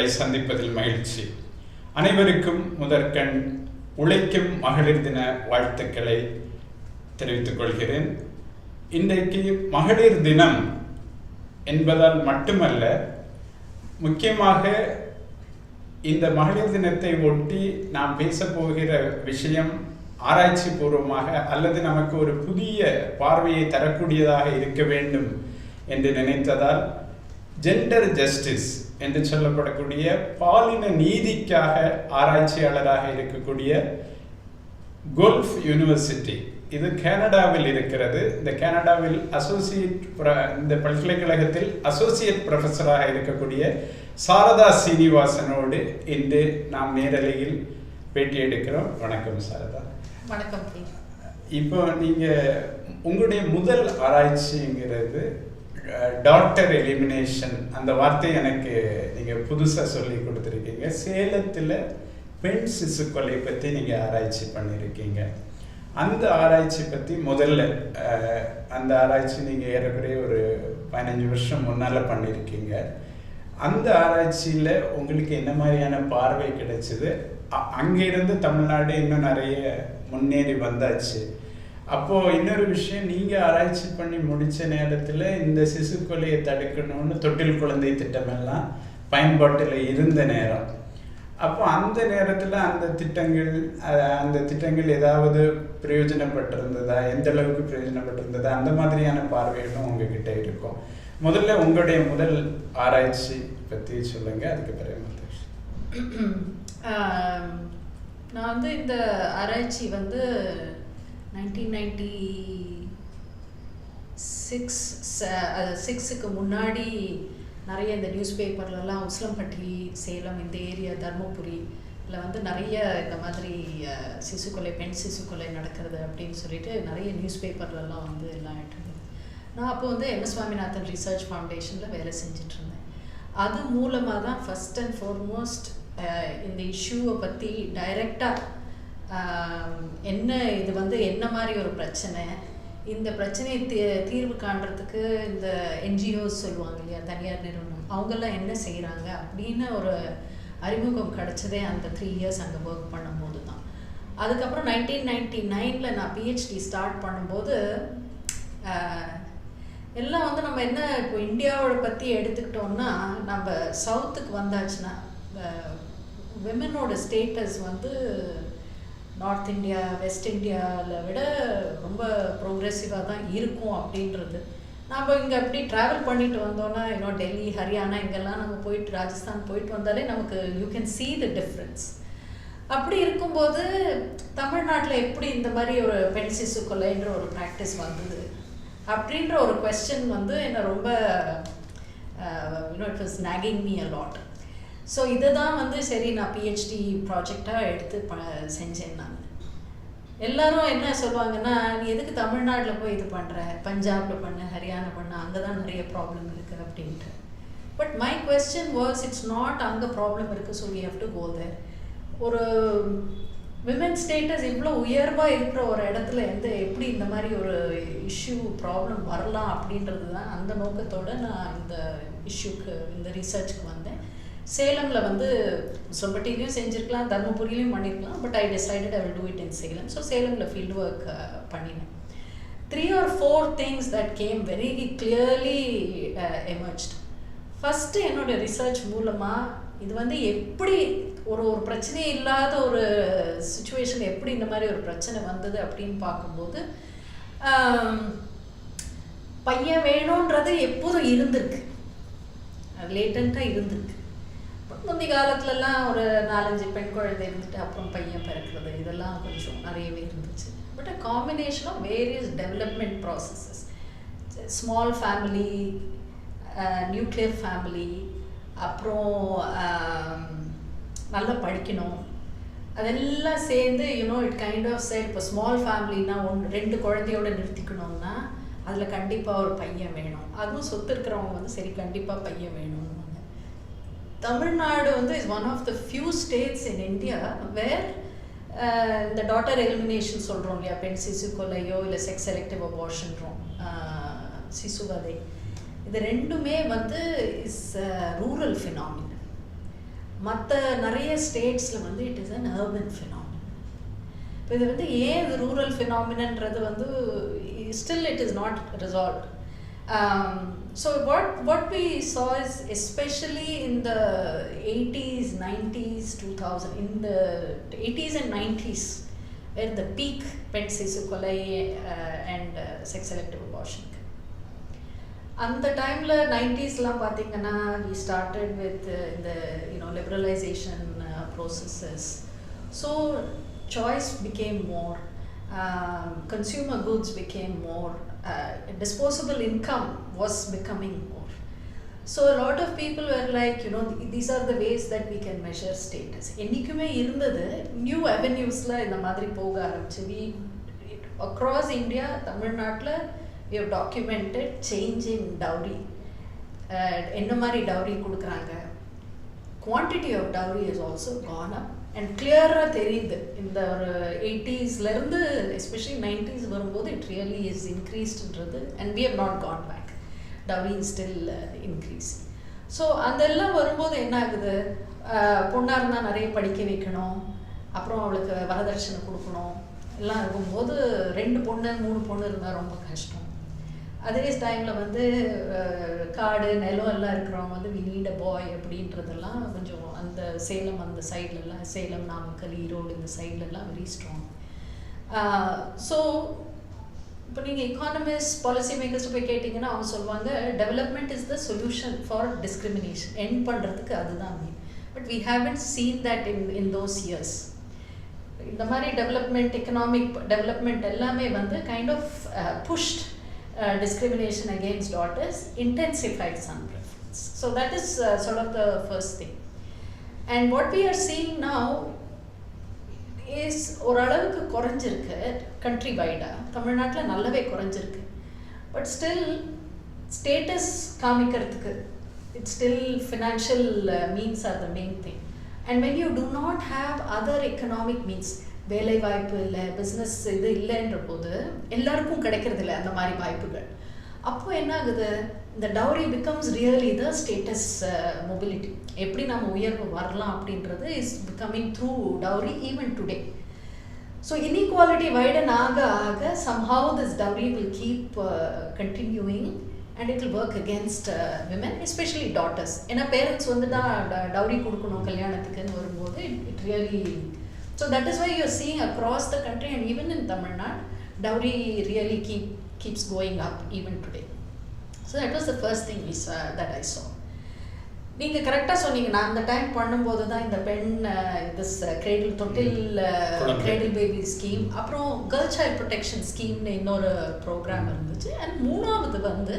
உங்களை சந்திப்பதில் மகிழ்ச்சி. அனைவருக்கும் முதற்கண் உழைக்கும் மகளிர் தின வாழ்த்துக்களை தெரிவித்துக் கொள்கிறேன். இன்றைக்கு மகளிர் தினம் என்பதால் மட்டுமல்ல, முக்கியமாக இந்த மகளிர் தினத்தை ஒட்டி நாம் பேசப்போகிற விஷயம் ஆராய்ச்சி பூர்வமாக அல்லது நமக்கு ஒரு புதிய பார்வையை தரக்கூடியதாக இருக்க வேண்டும் என்று நினைத்ததால் ஜெண்டர் ஜஸ்டிஸ் என்று சொல்லப்படக்கூடிய பாலின நீதிக்காக ஆராய்ச்சியாளராக இருக்கக்கூடிய கோல்ஃப் யூனிவர்சிட்டி, இது கனடாவில் இருக்கிறது. இந்த கனடாவில் இந்த பல்கலைக்கழகத்தில் அசோசியேட் ப்ரொஃபஸராக இருக்கக்கூடிய சாரதா சீனிவாசனோடு இன்று நாம் நேரலையில் பேட்டி எடுக்கிறோம். வணக்கம் சாரதா. வணக்கம். இப்போ நீங்கள் உங்களுடைய முதல் ஆராய்ச்சிங்கிறது டாக்டர் எலிமினேஷன், அந்த வார்த்தை எனக்கு நீங்கள் புதுசாக சொல்லி கொடுத்துருக்கீங்க. சேலத்தில் பெண் சிசு கொலை பற்றி நீங்கள் ஆராய்ச்சி பண்ணியிருக்கீங்க. அந்த ஆராய்ச்சி பற்றி முதல்ல அந்த ஆராய்ச்சி நீங்கள் ஏறக்குறைய ஒரு 15 வருஷம் முன்னால் பண்ணியிருக்கீங்க. அந்த ஆராய்ச்சியில் உங்களுக்கு என்ன மாதிரியான பார்வை கிடைச்சிது? அங்கேருந்து தமிழ்நாடு இன்னும் நிறைய முன்னேறி வந்தாச்சு. அப்போது இன்னொரு விஷயம், நீங்கள் ஆராய்ச்சி பண்ணி முடித்த நேரத்தில் இந்த சிசு கொலையை தடுக்கணும்னு தொட்டில் குழந்தை திட்டமெல்லாம் பயன்பாட்டில் இருந்த நேரம். அப்போ அந்த நேரத்தில் அந்த திட்டங்கள் ஏதாவது பிரயோஜனப்பட்டிருந்ததா, எந்த அளவுக்கு பிரயோஜனப்பட்டிருந்ததா, அந்த மாதிரியான பார்வைகளும் உங்ககிட்ட இருக்கும். முதல்ல உங்களுடைய முதல் ஆராய்ச்சி பற்றி சொல்லுங்கள், அதுக்கு பிறகு நான் வந்து இந்த ஆராய்ச்சி வந்து 1996 முன்னாடி நிறைய இந்த நியூஸ் பேப்பர்லலாம் உசிலம்பட்டி, சேலம், இந்த ஏரியா, தர்மபுரி இதில் வந்து நிறைய இந்த மாதிரி சிசுக்கொலை, பெண் சிசுக்கொலை நடக்கிறது அப்படின்னு சொல்லிட்டு நிறைய நியூஸ் பேப்பர்லலாம் வந்து எல்லாம் ஆகிட்டு. நான் அப்போ வந்து MS சுவாமிநாதன் ரிசர்ச் ஃபவுண்டேஷனில் வேலை செஞ்சிட்ருந்தேன். அது மூலமாக தான் ஃபஸ்ட் அண்ட் ஃபார்மோஸ்ட் இந்த இஷ்யூவை பற்றி டைரெக்டாக என்ன இது வந்து என்ன மாதிரி ஒரு பிரச்சனை, இந்த பிரச்சனையை தீர்வு காண்றதுக்கு இந்த NGOs சொல்லுவாங்க இல்லையா, தனியார் நிறுவனம், அவங்கெல்லாம் என்ன செய்கிறாங்க அப்படின்னு ஒரு அறிமுகம் கிடச்சதே அந்த 3 years அங்கே ஒர்க் பண்ணும்போது தான். அதுக்கப்புறம் 1999 நான் PhD ஸ்டார்ட் பண்ணும்போது எல்லாம் வந்து நம்ம என்ன இப்போ இந்தியாவோட பற்றி எடுத்துக்கிட்டோம்னா, நம்ம சவுத்துக்கு வந்தாச்சுன்னா விமனோட ஸ்டேட்டஸ் வந்து நார்த் இந்தியா, வெஸ்ட் இந்தியாவில் விட ரொம்ப ப்ரோக்ரெசிவாக தான் இருக்கும் அப்படின்றது. நம்ம இங்கே அப்படி ட்ராவல் பண்ணிட்டு வந்தோன்னா, இன்னும் டெல்லி, ஹரியானா இங்கெல்லாம் நம்ம போயிட்டு, ராஜஸ்தான் போயிட்டு வந்தாலே நமக்கு you can see the difference. அப்படி இருக்கும்போது தமிழ்நாட்டில் எப்படி இந்த மாதிரி ஒரு பெண் சிசு கொலைன்ற ஒரு ப்ராக்டிஸ் வந்தது அப்படின்ற ஒரு கொஸ்டின் வந்து என்னை ரொம்ப it was nagging me a lot. So இதை தான் வந்து சரி நான் PhD ப்ராஜெக்டாக எடுத்து செஞ்சேன். நான் எல்லோரும் என்ன சொல்லுவாங்கன்னா, நீ எதுக்கு தமிழ்நாட்டில் போய் இது பண்ணுற, பஞ்சாபில் பண்ண, ஹரியானா பண்ண, அங்கே தான் நிறைய ப்ராப்ளம் இருக்குது அப்படின்ட்டு. But my question was, it's not அங்கே ப்ராப்ளம் இருக்குது, so we have to go there. ஒரு விமன் ஸ்டேட்டஸ் இவ்வளோ உயர்வாக இருக்கிற ஒரு இடத்துல எப்படி இந்த மாதிரி ஒரு இஷ்யூ ப்ராப்ளம் வரலாம் அப்படின்றது தான் அந்த நோக்கத்தோடு நான் இந்த இஷ்யூக்கு, இந்த ரிசர்ச்சுக்கு வந்தேன். சேலமில் வந்து சொம்பட்டிலையும் செஞ்சுருக்கலாம், தர்மபுரியிலையும் பண்ணியிருக்கலாம். But I decided I will do it in Salem. So சேலமில் ஃபீல்டு ஒர்க் பண்ணினேன். 3 or 4 things that came very clearly emerged. First என்னோடய ரிசர்ச் மூலமாக இது வந்து எப்படி ஒரு பிரச்சனையே இல்லாத ஒரு சுச்சுவேஷன், எப்படி இந்த மாதிரி ஒரு பிரச்சனை வந்தது அப்படின்னு பார்க்கும்போது, பையன் வேணுன்றது எப்போதும் இருந்திருக்கு, லேட்டண்ட்டாக இருந்திருக்கு. முந்தைய காலத்துலலாம் ஒரு 4-5 பெண் குழந்தை இருந்துட்டு அப்புறம் பையன் பிறக்கிறது, இதெல்லாம் கொஞ்சம் நிறையவே இருந்துச்சு. But a combination of various development processes, small family, nuclear family, அப்புறம் நல்லா படிக்கணும், அதெல்லாம் சேர்ந்து இட் கைண்ட் ஆஃப் சைட். இப்போ ஸ்மால் ஃபேமிலினா 2 குழந்தையோடு நிறுத்திக்கணும்னா அதில் கண்டிப்பாக ஒரு பையன் வேணும். அதுவும் சொத்து இருக்கிறவங்க வந்து சரி கண்டிப்பாக பையன் வேணும். தமிழ்நாடு வந்து is one of the few states in India where இந்த டாட்டர் எலிமினேஷன் சொல்கிறோம் இல்லையா, பெண் சிசு கொலையோ இல்லை செக்ஸ் செலக்டிவ் அபார்ஷன்றோம், சிசுவதை, இது ரெண்டுமே வந்து இஸ் ரூரல் ஃபினாமினல். மற்ற நிறைய ஸ்டேட்ஸில் வந்து it is an urban phenomenon. இப்போ இது வந்து ஏன் இது ரூரல் ஃபினாமினன்றது வந்து still it is not resolved. So what we saw is, especially in the 80s, 90s, 2000, in the 80s and 90s, where the peak pet sisu kolai and sex selective abortion. அந்த டைமில் 90ஸ்லாம் பார்த்தீங்கன்னா we started with the liberalization processes. So choice became more, consumer goods became more, disposable income was becoming more. So a lot of people were like, these are the ways that we can measure status. என்னைக்குமே இருந்தது, new அவென்யூஸில் இந்த மாதிரி போக ஆரம்பிச்சு. across India, தமிழ்நாட்டில் we have documented change in dowry. என்ன மாதிரி dowry கொடுக்குறாங்க, quantity of dowry has also gone up. And clear-ஆக தெரியுது இந்த ஒரு 80s especially 90s வரும்போது it really is increased-ன்றது, and we have not gone back. Dowry is still increasing. So அதெல்லாம் வரும்போது என்ன ஆகுது, பொண்ணாக இருந்தால் நிறைய படிக்க வைக்கணும், அப்புறம் அவளுக்கு வரதட்சணை கொடுக்கணும், எல்லாம் இருக்கும்போது 2 பொண்ணு 3 பொண்ணு இருந்தால் ரொம்ப கஷ்டம். அதே டைமில் வந்து காடு நிலம் எல்லாம் இருக்கிறவங்க வந்து we need a boy அப்படின்றதெல்லாம் கொஞ்சம் அந்த சேலம் அந்த சைட்லலாம், சேலம் நாமக்கல் ஈரோடு இந்த சைட்லலாம் வெரி ஸ்ட்ராங். ஸோ இப்போ நீங்கள் எக்கானமிஸ்ட் பாலிசி மேக்கர்ஸ் போய் கேட்டிங்கன்னா அவங்க சொல்லுவாங்க development is the solution for discrimination, end பண்ணுறதுக்கு அதுதான் mean. But we haven't seen that in those years. இந்த மாதிரி டெவலப்மெண்ட், எக்கனாமிக் டெவலப்மெண்ட் எல்லாமே வந்து kind of pushed discrimination against daughters, intensified son preference. So that is sort of the first thing. And what we are seeing now is ஓரளவுக்கு குறைஞ்சிருக்கு country வைடாக. தமிழ்நாட்டில் நல்லாவே குறைஞ்சிருக்கு. But still status காமிக்கிறதுக்கு it's still financial means are the main thing. And when you do not have other economic means, வேலை வாய்ப்பு இல்லை, business இது இல்லைன்ற போது எல்லாருக்கும் கிடைக்கிறது இல்லை அந்த மாதிரி வாய்ப்புகள். அப்போ என்ன ஆகுது, இந்த dowry becomes really the status mobility. எப்படி நம்ம உயர்வு வரலாம் அப்படின்றது is becoming through dowry even today. So inequality widen ஆக ஆக somehow this dowry will keep continuing and it will work against women, especially daughters. ஏன்னா பேரண்ட்ஸ் வந்து தான் டவுரி கொடுக்கணும் கல்யாணத்துக்குன்னு வரும்போது it really. So that is why you are seeing across the country and even in Tamil Nadu, dowry really keeps going up even today. So that was the first thing that I saw. நீங்கள் கரெக்டாக சொன்னீங்க, நான் அந்த time பண்ணும்போது தான் இந்த பெண் this கிரேடில் தொட்டில் கிரேடில் பேபி ஸ்கீம், அப்புறம் கேர்ள் சைல்ட் ப்ரொடெக்ஷன் ஸ்கீம்னு இன்னொரு ப்ரோக்ராம் இருந்துச்சு. அண்ட் மூணாவது வந்து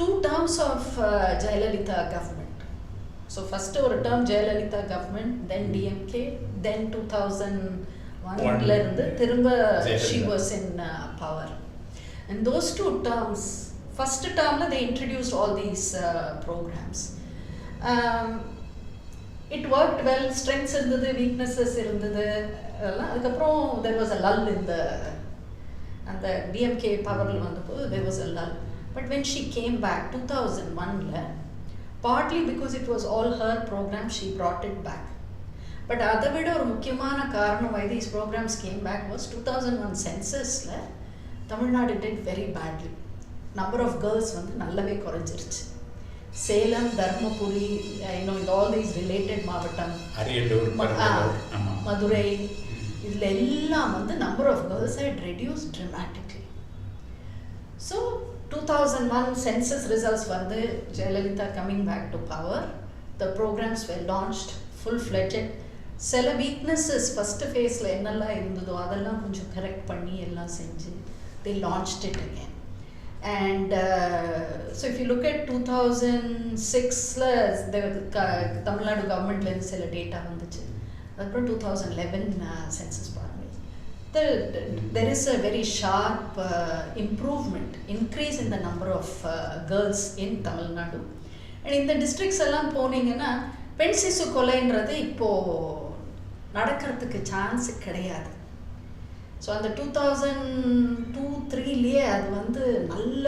2 terms of Jayalalithaa government. So first ஒரு term Jayalalithaa government, then DMK, then 2001 இருந்து திரும்ப she was in power. And those 2 terms, first termல they introduced all these programs. It worked well, strengths இருந்தது, weaknesses இருந்தது எல்லாம். அதுக்கப்புறம் there was a lull in the அந்த DMK பவர்ல வந்தபோது there was a lull. But when she came back 2001ல, partly because it was all her program, she brought it back. But அதை விட ஒரு முக்கியமான காரணம் why these programs came back was 2001 censusல Tamil Nadu did very badly. Number of girls வந்து நல்லாவே குறைஞ்சிருச்சு. Salem, Dharmapuri, in all these related மாவட்டம், அரியலூர், மதுரை, இதில் எல்லாம் வந்து number of girls had reduced dramatically. So 2001 census results வந்து Jayalalitha coming back to power, the programs were launched full-fledged. சில weaknesses first ஃபேஸில் என்னெல்லாம் இருந்ததோ அதெல்லாம் கொஞ்சம் கரெக்ட் பண்ணி எல்லாம் செஞ்சு they launched it again. And so if you look at 2006ல Tamil Nadu கவர்மெண்ட்லேருந்து சில டேட்டா வந்துச்சு. அதுக்கப்புறம் 2011 சென்சஸ் பாருங்கள். There is a very sharp improvement, increase in the number of girls in Tamil Nadu. And in the districts எல்லாம் போனீங்கன்னா பெண் சிசு கொலைன்றது இப்போது நடக்கிறதுக்கு சான்ஸ் கிடையாது. ஸோ அந்த 2002-03லேயே அது வந்து நல்ல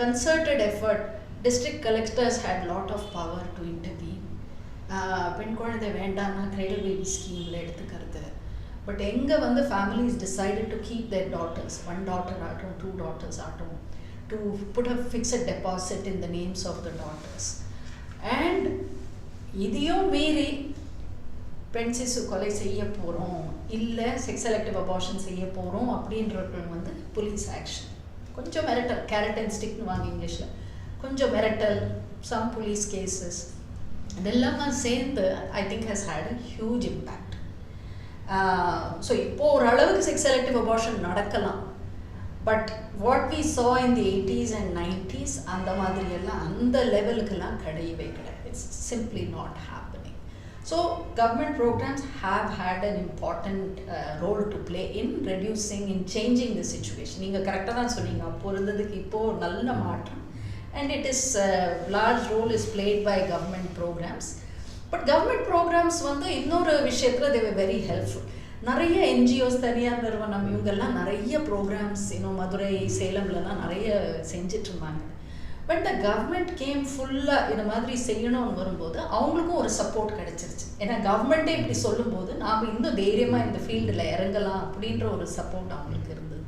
concerted effort. District collectors had lot of power to intervene. பெண் குழந்தை வேண்டாம்னா கிரேடல் பேபி ஸ்கீமில் எடுத்துக்கிறது. பட் எங்கே வந்து families decided to keep their daughters, 1 daughter ஆகட்டும் 2 daughters ஆகட்டும், to put a fixed deposit in the names of the daughters. And இதையும் மீறி பெண் சிசு கொலை செய்ய போகிறோம், இல்லை செக்ஸ் செலக்டிவ் அபார்ஷன் செய்ய போகிறோம் அப்படின்றவர்கள் வந்து போலீஸ் ஆக்ஷன், கொஞ்சம் மிரட்டல், கேரட் அண்ட் ஸ்டிக்னு வாங்க இங்கிலீஷில், கொஞ்சம் மிரட்டல், சம் போலீஸ் கேசஸ், இதெல்லாம் சேர்ந்து I think has had a huge impact. So இப்போது ஓரளவுக்கு செக்ஸ் செலக்டிவ் அபார்ஷன் நடக்கலாம். But what we saw in the 80s and 90s அந்த மாதிரியெல்லாம் அந்த லெவலுக்கெல்லாம் கிடையவே கிடையாது. It's simply not happening. So government programs have had an important role to play in reducing, in changing the situation. நீங்கள் கரெக்டாக தான் சொன்னீங்க, அப்போ இருந்ததுக்கு இப்போது நல்ல மாற்றம். And it is large role is played by government programs. But government programs வந்து இன்னொரு விஷயத்தில் they were very helpful. நிறைய NGOs, தனியார் நிறுவனம், இவங்கெல்லாம் நிறைய ப்ரோக்ராம்ஸ் இன்னும் மதுரை சேலம்லலாம் நிறைய செஞ்சிட்டு இருந்தாங்க. பட் த கவர்மெண்ட் கேம் ஃபுல்லாக இந்த மாதிரி செய்யணும்னு வரும்போது அவங்களுக்கும் ஒரு சப்போர்ட் கிடைச்சிருச்சு. ஏன்னா கவர்மெண்ட்டே இப்படி சொல்லும்போது நாம் இன்னும் தைரியமாக இந்த ஃபீல்டில் இறங்கலாம் அப்படின்ற ஒரு சப்போர்ட் அவங்களுக்கு இருந்தது.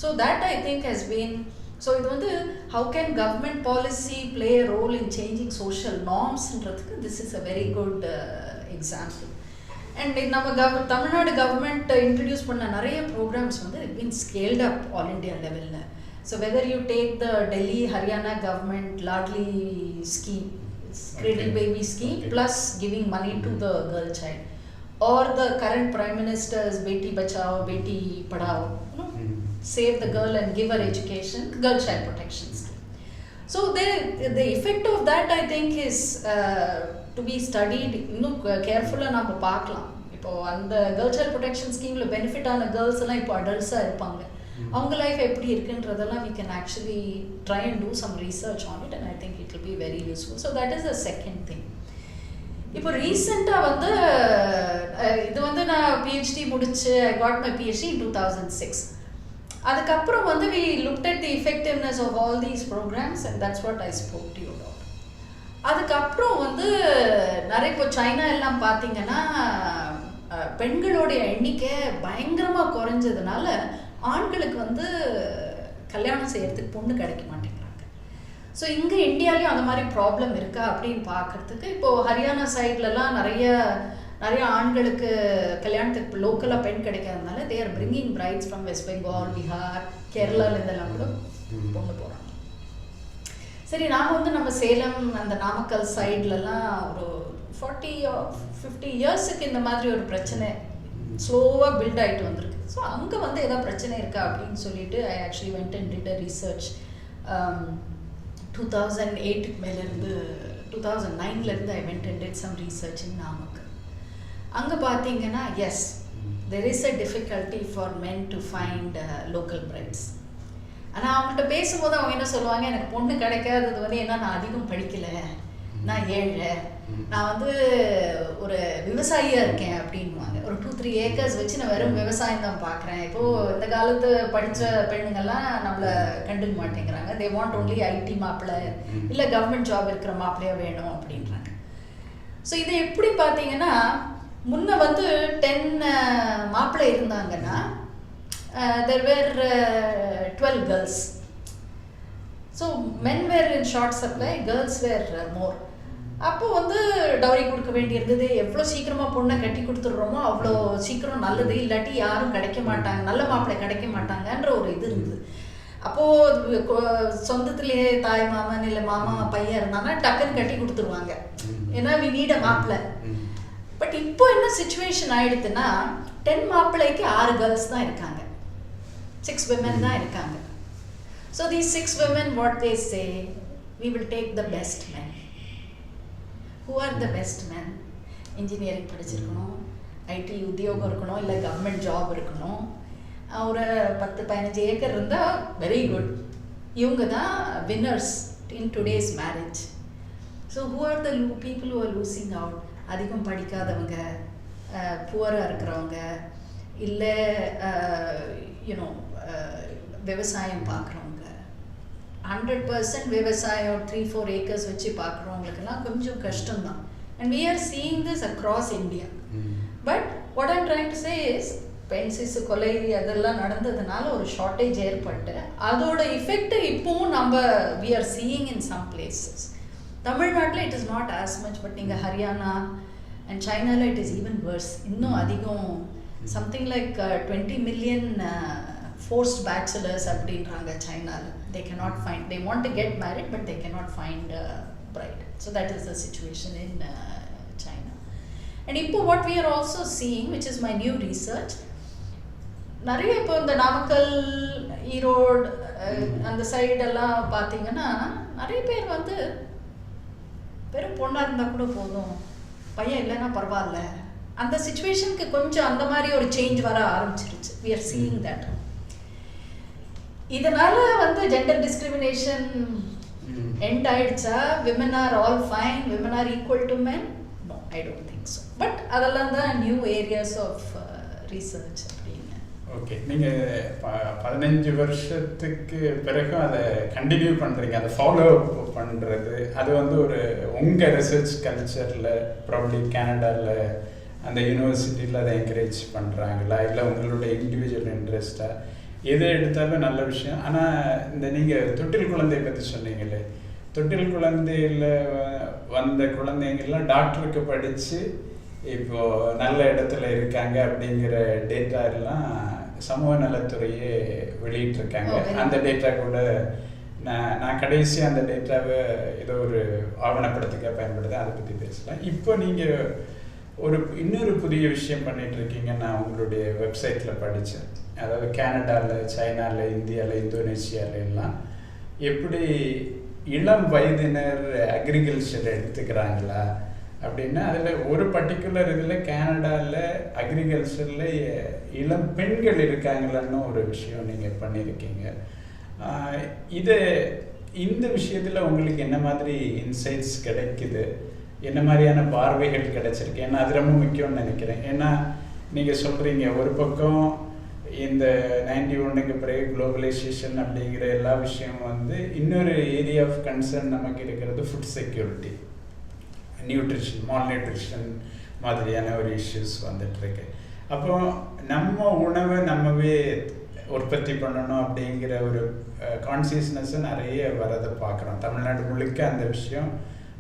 So that I think has been. So இது வந்து how can government policy play a role in changing social நார்ம்ஸ்ன்றதுக்கு this is a very good example. And நம்ம தமிழ்நாடு கவர்மெண்ட் இன்ட்ரடியூஸ் பண்ண நிறைய ப்ரோக்ராம்ஸ் வந்து it been scaled up all India லெவலில். So whether you take the Delhi Haryana government Ladli scheme, cradle baby scheme, plus giving money to the girl child, or the current Prime Minister's Beti Bachao, Beti Padhao, save the girl and give her education, girl child protection scheme. So the effect of that I think is to be studied. இன்னும் கேர்ஃபுல்லாக நம்ம பார்க்கலாம். இப்போது அந்த girl child protection ஸ்கீமில் benefit ஆன girls எல்லாம் இப்போ அடல்ட்ஸாக இருப்பாங்க. அவங்க லைஃப் எப்படி இருக்குன்றதெல்லாம் we can actually try and do some research on it, and I think it will be very useful. So that is the second thing. இப்போ ரீசெண்டாக வந்து இது வந்து நான் PhD முடிச்சு I got my PhD in 2006. அதுக்கப்புறம் வந்து we looked at the effectiveness of all these programs, and that's what I spoke to you about. அதுக்கப்புறம் வந்து நிறைய இப்போ சைனா எல்லாம் பார்த்தீங்கன்னா பெண்களுடைய எண்ணிக்கை பயங்கரமாக குறைஞ்சதுனால ஆண்களுக்கு வந்து கல்யாணம் செய்யறதுக்கு பொண்ணு கிடைக்க மாட்டேங்கிறாங்க. ஸோ இங்கே இந்தியாலையும் அந்த மாதிரி ப்ராப்ளம் இருக்கா அப்படின்னு பார்க்கறதுக்கு இப்போது ஹரியானா சைட்லலாம் நிறைய ஆண்களுக்கு கல்யாணத்துக்கு லோக்கலாக பெண் கிடைக்காதனால they are bringing brides from West Bengal, Bihar, கேரளாவில் இதெல்லாம் கூட பொண்ணு போகிறாங்க. சரி, நாம் வந்து நம்ம சேலம் அந்த நாமக்கல் சைட்லலாம் ஒரு 40 or 50 இயர்ஸுக்கு இந்த மாதிரி ஒரு பிரச்சனை ஸ்லோவாக பில்ட் ஆகிட்டு வந்திருக்கு. ஸோ அங்கே வந்து ஏதாவது பிரச்சனை இருக்கா அப்படின்னு சொல்லிட்டு I actually went and did a research 2008 மேலேருந்து 2009 I went and did some research in Namakkal. அங்கே பார்த்தீங்கன்னா yes there is a difficulty for men to find local brides. ஆனால் அவங்கள்ட்ட பேசும்போது அவங்க என்ன சொல்லுவாங்க, எனக்கு பொண்ணு கிடைக்காதது வந்து என்ன, நான் அதிகம் படிக்கலை, நான் ஏழை, நான் வந்து ஒரு விவசாயியாக இருக்கேன் அப்படின்வாங்க. ஒரு 2-3 ஏக்கர்ஸ் வச்சு நான் வெறும் விவசாயம் தான் பார்க்குறேன். இப்போது இந்த காலத்து படித்த பெண்ணுங்கள்லாம் நம்மளை கண்டுக்க மாட்டேங்கிறாங்க. தே வாண்ட் ஒன்லி ஐடி மாப்பிள்ளை, இல்லை கவர்மெண்ட் ஜாப் இருக்கிற மாப்பிள்ளையாக வேணும் அப்படின்றாங்க. ஸோ இதை எப்படி பார்த்தீங்கன்னா, முன்ன வந்து 10 மாப்பிள்ளை இருந்தாங்கன்னா there were 12 girls. So men were in short supply, girls were more. அப்போ வந்து டவுரி கொடுக்க வேண்டியிருந்தது. எவ்வளோ சீக்கிரமாக பொண்ணை கட்டி கொடுத்துட்றோமோ அவ்வளோ சீக்கிரம் நல்லது, இல்லாட்டி யாரும் கிடைக்க மாட்டாங்க, நல்ல மாப்பிள்ளை கிடைக்க மாட்டாங்கன்ற ஒரு இது இருந்தது. அப்போது சொந்தத்துலேயே தாய் மாமன் இல்லை மாமா பையன் இருந்தாங்கன்னா டக்குன்னு கட்டி கொடுத்துருவாங்க, ஏன்னா we need a மாப்பிள்ளை. பட் இப்போ என்ன சிச்சுவேஷன் ஆகிடுதுன்னா 10 மாப்பிள்ளைக்கு 6 கேர்ள்ஸ் தான் இருக்காங்க, 6 women தான் இருக்காங்க. So these 6 women, what they say, we will take the best men. Who are the best men? Engineering படிச்சிருக்கணும், ஐடி உத்தியோகம் இருக்கணும், இல்லை கவர்மெண்ட் ஜாப் இருக்கணும், ஒரு 10-15 ஏக்கர் இருந்தால் வெரி குட். இவங்க தான் winners in today's marriage. So who are the people who are losing out? அதிகம் படிக்காதவங்க, புவராக இருக்கிறவங்க, இல்லை யூனோ விவசாயம் பார்க்குறவங்க, 100% விவசாயம் 3-4 ஏக்கர்ஸ் வச்சு பார்க்குறவங்களுக்கெல்லாம் கொஞ்சம் கஷ்டம்தான். And we are seeing this across India. But what I'm trying to say is, பென்சிஸ் கொலை அதெல்லாம் நடந்ததுனால ஒரு ஷார்ட்டேஜ் ஏற்பட்டு அதோட எஃபெக்ட் இப்போவும் நம்ம we are seeing in some places. தமிழ்நாட்டில் it is not as much, but நீங்கள் ஹரியானா and சைனாவில் it is even worse. இன்னும் அதிகம், something like 20 million forced bachelors அப்படின்றாங்க சைனாவில். They cannot find, they want to get married but they cannot find a bride. So that is the situation in China. And இப்போ what we are also seeing, which is my new research, நிறைய இப்போ இந்த நாமக்கல், ஈரோடு அந்த சைடெல்லாம் பார்த்தீங்கன்னா நிறைய பேர் வந்து வெறும் பொண்ணாக இருந்தால் கூட போதும், பையன் இல்லைன்னா பரவாயில்ல, அந்த சிச்சுவேஷனுக்கு கொஞ்சம் அந்த மாதிரி ஒரு சேஞ்ச் வர ஆரம்பிச்சிருச்சு. we are seeing that. இதனால வந்து ஜெண்டர் டிஸ்கிரிமினேஷன் எண்ட் ஆயிடுச்சா? women are all fine, women are equal to men? No, I don't think so. But அதெல்லாம் தான் நியூ ஏரியாஸ் ஆஃப் ரிசர்ச் அப்படின்னு. ஓகே, நீங்கள் 15 வருஷத்துக்கு பிறகு அதை கண்டினியூ பண்ணுறீங்க, அதை ஃபாலோ அப் பண்ணுறது, அது வந்து ஒரு உங்கள் ரிசர்ச் கல்ச்சரில் ப்ராப்ளி கனடாவில் அந்த யூனிவர்சிட்டியில் அதை என்கரேஜ் பண்ணுறாங்களா, இல்லை உங்களுடைய இண்டிவிஜுவல் இன்ட்ரெஸ்ட்டாக? எது எடுத்தாலும் நல்ல விஷயம். ஆனால் இந்த நீங்கள் தொட்டில் குழந்தையை பற்றி சொன்னீங்களே, தொட்டில் குழந்தையில் வந்த குழந்தைங்கள்லாம் டாக்டருக்கு படித்து இப்போது நல்ல இடத்துல இருக்காங்க அப்படிங்கிற டேட்டா எல்லாம் சமூக நலத்துறையே வெளியிட்டிருக்காங்க. அந்த டேட்டா கூட நான் கடைசியாக அந்த டேட்டாவை ஏதோ ஒரு ஆவணப்படத்துக்காக பயன்படுத்த அதை பற்றி பேசலாம். இப்போ நீங்கள் இன்னொரு புதிய விஷயம் பண்ணிகிட்ருக்கீங்க, நான் உங்களுடைய வெப்சைட்டில் படித்தேன். அதாவது கனடாவில், சைனாவில், இந்தியாவில், இந்தோனேஷியாவில் எல்லாம் எப்படி இளம் வயதினர் அக்ரிகல்ச்சர் எடுத்துக்கிறாங்களா அப்படின்னா, அதில் ஒரு பர்டிகுலர் இதில் கனடாவில் அக்ரிகல்ச்சரில் இளம் பெண்கள் இருக்காங்களான்னு ஒரு விஷயம் நீங்கள் பண்ணியிருக்கீங்க. இந்த விஷயத்தில் உங்களுக்கு என்ன மாதிரி இன்சைட்ஸ் கிடைக்குது, என்ன மாதிரியான பார்வைகள் கிடைச்சிருக்கு? ஏன்னா அது ரொம்ப முக்கியம்னு நினைக்கிறேன். ஏன்னா நீங்கள் சொல்கிறீங்க ஒரு பக்கம் இந்த 91க்கு பிறகு குளோபலைசேஷன் அப்படிங்கிற எல்லா விஷயமும் வந்து இன்னொரு ஏரியா ஆஃப் கன்சர்ன் நமக்கு இருக்கிறது food security, nutrition, mall nutrition மாதிரியான ஒரு இஷ்யூஸ் வந்துட்டுருக்கு. அப்போ நம்ம உணவை நம்மவே உற்பத்தி பண்ணணும் அப்படிங்கிற ஒரு கான்சியஸ்னஸ்ஸை நிறைய வரதை பார்க்குறோம். தமிழ்நாடு முழுக்க அந்த விஷயம்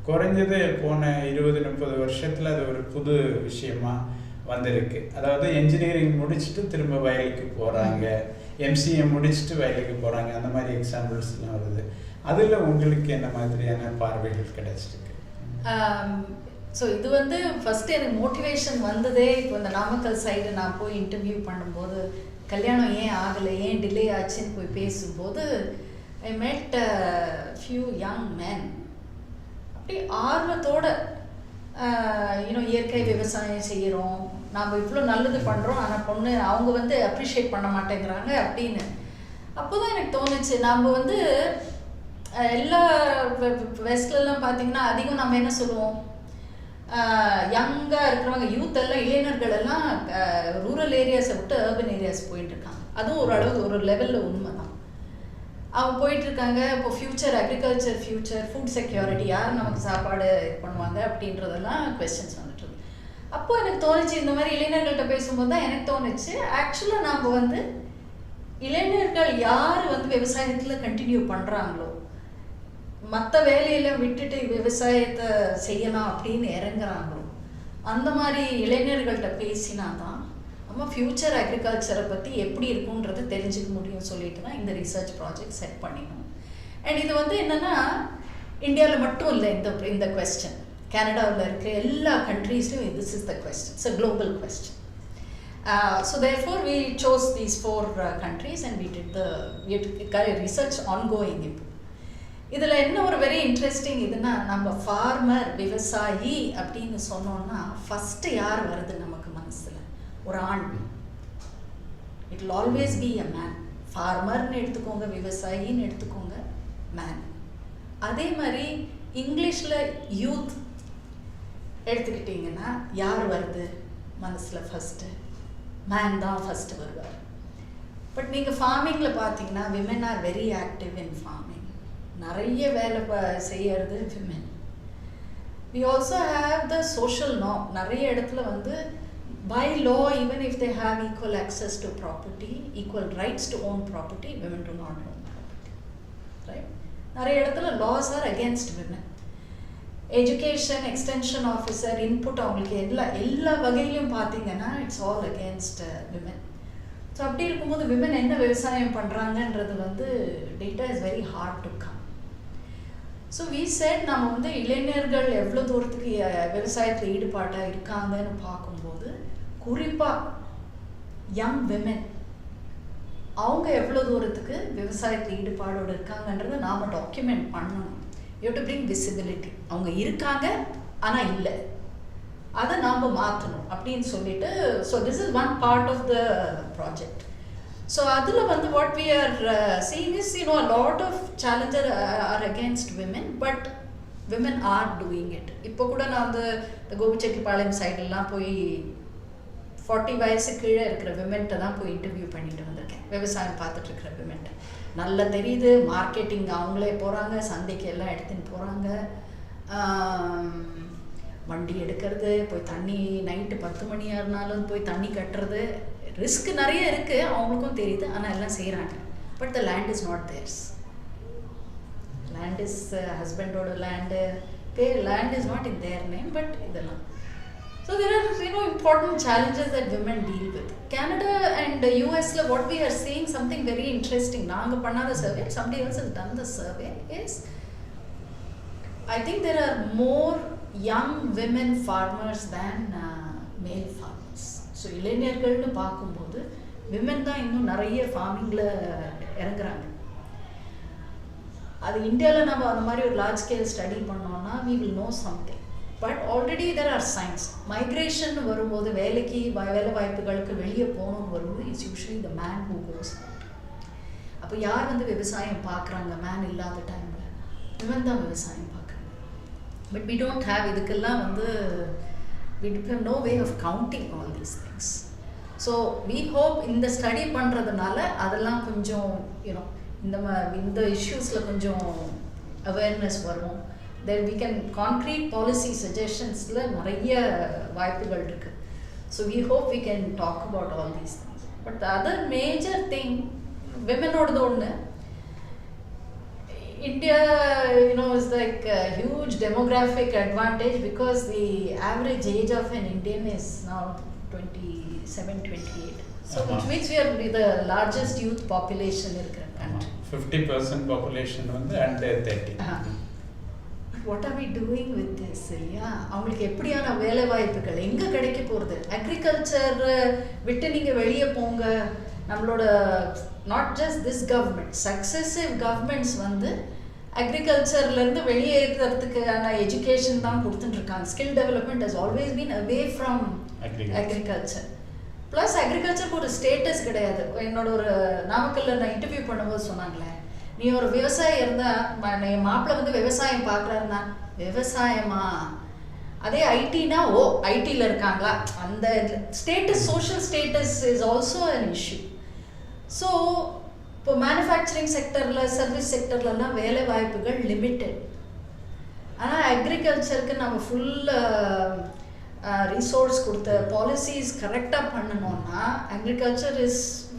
குறைஞ்சது போன 20-30 வருஷத்தில் அது ஒரு புது விஷயமா வந்திருக்கு. அதாவது என்ஜினியரிங் முடிச்சுட்டு திரும்ப வயலுக்கு போகிறாங்க, எம்சிஏ முடிச்சுட்டு வயலுக்கு போகிறாங்க, அந்த மாதிரி எக்ஸாம்பிள்ஸ்லாம் வருது. அதில் உங்களுக்கு என்ன மாதிரியான பார்வைகள் கிடைச்சிருக்கு? ஸோ இது வந்து ஃபஸ்ட்டு எனக்கு மோட்டிவேஷன் வந்ததே இப்போ இந்த நாமக்கல் சைடு நான் போய் இன்டர்வியூ பண்ணும்போது, கல்யாணம் ஏன் ஆகலை, ஏன் டிலே ஆச்சுன்னு போய் பேசும்போது, ஐ மெட் ஃபியூ யங் மேன் அப்படி ஆர்வத்தோட இயற்கை விவசாயம் செய்கிறோம், நாம் இவ்வளோ நல்லது பண்ணுறோம், ஆனால் பொண்ணு அவங்க வந்து அப்ரிஷியேட் பண்ண மாட்டேங்கிறாங்க அப்படின்னு. அப்போ தான் எனக்கு தோணுச்சு, நாம் வந்து எல்லா வெஸ்ட்லலாம் பார்த்திங்கன்னா அதிகம் நம்ம என்ன சொல்லுவோம், யங்காக இருக்கிறவங்க யூத் எல்லாம், இளைஞர்கள் எல்லாம் ரூரல் ஏரியாஸை விட்டு அர்பன் ஏரியாஸ் போயிட்டுருக்காங்க. அதுவும் ஓரளவு ஒரு லெவலில் உண்மை தான். அவங்க போயிட்டுருக்காங்க. இப்போ future agriculture, future food security, யார் நமக்கு சாப்பாடு இது பண்ணுவாங்க அப்படின்றதெல்லாம் கொஸ்டின்ஸ் வந்துட்டு. அப்போது எனக்கு தோணுச்சு, இந்த மாதிரி இளைஞர்கள்ட்ட பேசும்போது தான் எனக்கு தோணுச்சு, ஆக்சுவலாக நாம் வந்து இளைஞர்கள் யார் வந்து விவசாயத்தில் கண்டினியூ பண்ணுறாங்களோ, மற்ற வேலையெல்லாம் விட்டுட்டு விவசாயத்தை செய்யலாம் அப்படின்னு இறங்குறாங்களோ, அந்த மாதிரி இளைஞர்கள்ட்ட பேசினா தான் நம்ம ஃப்யூச்சர் அக்ரிகல்ச்சரை பற்றி எப்படி இருக்குன்றது தெரிஞ்சுக்க முடியும் சொல்லிட்டு தான் இந்த ரிசர்ச் ப்ராஜெக்ட் செட் பண்ணினோம். அண்ட் இது வந்து என்னென்னா இந்தியாவில் மட்டும் இல்லை, இந்த கொஸ்டின் கனடாவில் இருக்கிற எல்லா கண்ட்ரீஸ்லையும் this is the question. It's a global question. So therefore we chose these 4 countries and we did the research ongoing. இதில் என்ன ஒரு வெரி இன்ட்ரெஸ்டிங் இதுனா, நம்ம ஃபார்மர், விவசாயி அப்படின்னு சொன்னோன்னா ஃபஸ்ட்டு யார் வருது நமக்கு மனசில்? ஒரு ஆண். It will always be a man. ஃபார்மர்னு எடுத்துக்கோங்க, விவசாயின்னு எடுத்துக்கோங்க, மேன். அதே மாதிரி இங்கிலீஷில் யூத் எடுத்துக்கிட்டிங்கன்னா யார் வருது மனசில்? ஃபஸ்ட்டு மேன் தான் ஃபஸ்ட்டு வருவார். பட் நீங்கள் ஃபார்மிங்கில் பார்த்தீங்கன்னா women are very active in farming. நிறைய வேலை செய்யறது women. we also have the social norm. நிறைய இடத்துல வந்து by law, even if they have equal access to property, equal rights to own property, women do not own property, right? நிறைய இடத்துல laws are against women. Education, extension officer, input அவங்களுக்கு எல்லா வகையிலும் பார்த்தீங்கன்னா it's all against women. So அப்படி இருக்கும்போது women என்ன விவசாயம் பண்ணுறாங்கன்றது வந்து data is very hard to come. So we said நம்ம வந்து இளைஞர்கள் எவ்வளோ தூரத்துக்கு விவசாயத்தில் ஈடுபாட்டாக இருக்காங்கன்னு பார்க்கும்போது குறிப்பாக யங் விமென் அவங்க எவ்வளோ தூரத்துக்கு விவசாயத்தில் ஈடுபாடோடு இருக்காங்கன்றதை நாம் டாக்குமெண்ட் பண்ணணும். You to bring visibility. அவங்க இருக்காங்க ஆனால் இல்லை, அதை நாம் மாற்றணும் அப்படின்னு சொல்லிட்டு. So this is one part of the project. So அதில் வந்து what we are seeing is a lot of challenges are against women, but women are doing it. இப்போ கூட நான் வந்து இந்த கோபிச்செட்டிப்பாளையம் சைடெல்லாம் போய் 40 வயசு கீழே இருக்கிற விமென்ட்டை தான் போய் இன்டர்வியூ பண்ணிட்டு வந்திருக்கேன். விவசாயம் பார்த்துட்டு இருக்கிற விமென்ட்டை நல்லா தெரியுது. மார்க்கெட்டிங் அவங்களே போகிறாங்க, சந்தைக்கு எல்லாம் எடுத்துன்னு போகிறாங்க, வண்டி எடுக்கிறது, போய் தண்ணி நைட்டு 10 மணி ஆனாலும் போய் தண்ணி கட்டுறது, ரிஸ்க் நிறைய இருக்குது, அவங்களுக்கும் தெரியுது, ஆனால் எல்லாம் செய்கிறாங்க. But the land is not theirs. Land is ஹஸ்பண்டோட land, land is not in their name, but இதெல்லாம். So there are important challenges that women deal with. Canada and US la what we are seeing something very interesting. Naanga pannada survey, somebody else has done the survey, is I think there are more young women farmers than male farmers. So இளைஞர்கள்னு பார்க்கும்போது women தான் இன்னும் நிறைய ஃபார்மிங்கில் இறங்குறாங்க. அது இந்தியாவில் நம்ம அந்த மாதிரி ஒரு லார்ஜ் ஸ்கேல் ஸ்டடி பண்ணோம்னா we will know something. But already there are signs. Migration வரும்போது வேலைக்கு வேலை வாய்ப்புகளுக்கு வெளியே போகணும்னு வரும்போது it's usually the man who goes out. அப்போ யார் வந்து விவசாயம் பார்க்குறாங்க? மேன் இல்லாத டைமில் விமன் தான் விவசாயம் பார்க்குறாங்க. பட் வி டோன்ட் ஹேவ் இதுக்கெல்லாம் வந்து we have no way of counting all these things. So we hope இந்த ஸ்டடி பண்ணுறதுனால அதெல்லாம் கொஞ்சம் இந்த இஷ்யூஸில் கொஞ்சம் அவேர்னஸ் வரும். Then we can concrete policy suggestions la nariya vaaipugal irukku. So we hope we can talk about all these things. But the other major thing women odu onnu, India is like a huge demographic advantage because the average age of an Indian is now 27-28. So which means we are the largest youth population irukra country. 50% population வந்து under 30. What are we doing with this? இல்லையா, அவங்களுக்கு எப்படியான வேலை வாய்ப்புகள் எங்கே கிடைக்க போகிறது? Agriculture விட்டு நீங்கள் வெளியே போங்க. நம்மளோட not just this government, successive governments வந்து அக்ரிகல்ச்சர்லேருந்து வெளியேறதுக்கான எஜுகேஷன் தான் கொடுத்துட்டுருக்காங்க. Skill development has always been away from agriculture. Plus அக்ரிகல்ச்சருக்கு ஒரு ஸ்டேட்டஸ் கிடையாது. என்னோட ஒரு நாமக்கல்ல நான் இன்டர்வியூ பண்ணும்போது சொன்னாங்களே, நீ ஒரு விவசாயி இருந்தால் என் மாப்பிள்ளை வந்து விவசாயம் பார்க்குறாருன்னா விவசாயமா, அதே ஐடினா ஐடியில் இருக்காங்களா, அந்த status, social status is also an issue. So இப்போ மேனுஃபேக்சரிங் செக்டரில், சர்வீஸ் செக்டர்லலாம் வேலை வாய்ப்புகள் லிமிட்டட். ஆனால் அக்ரிகல்ச்சருக்கு நம்ம ஃபுல் ரிசோர்ஸ் கொடுத்த பாலிசிஸ் கரெக்டாக பண்ணணும்னா agriculture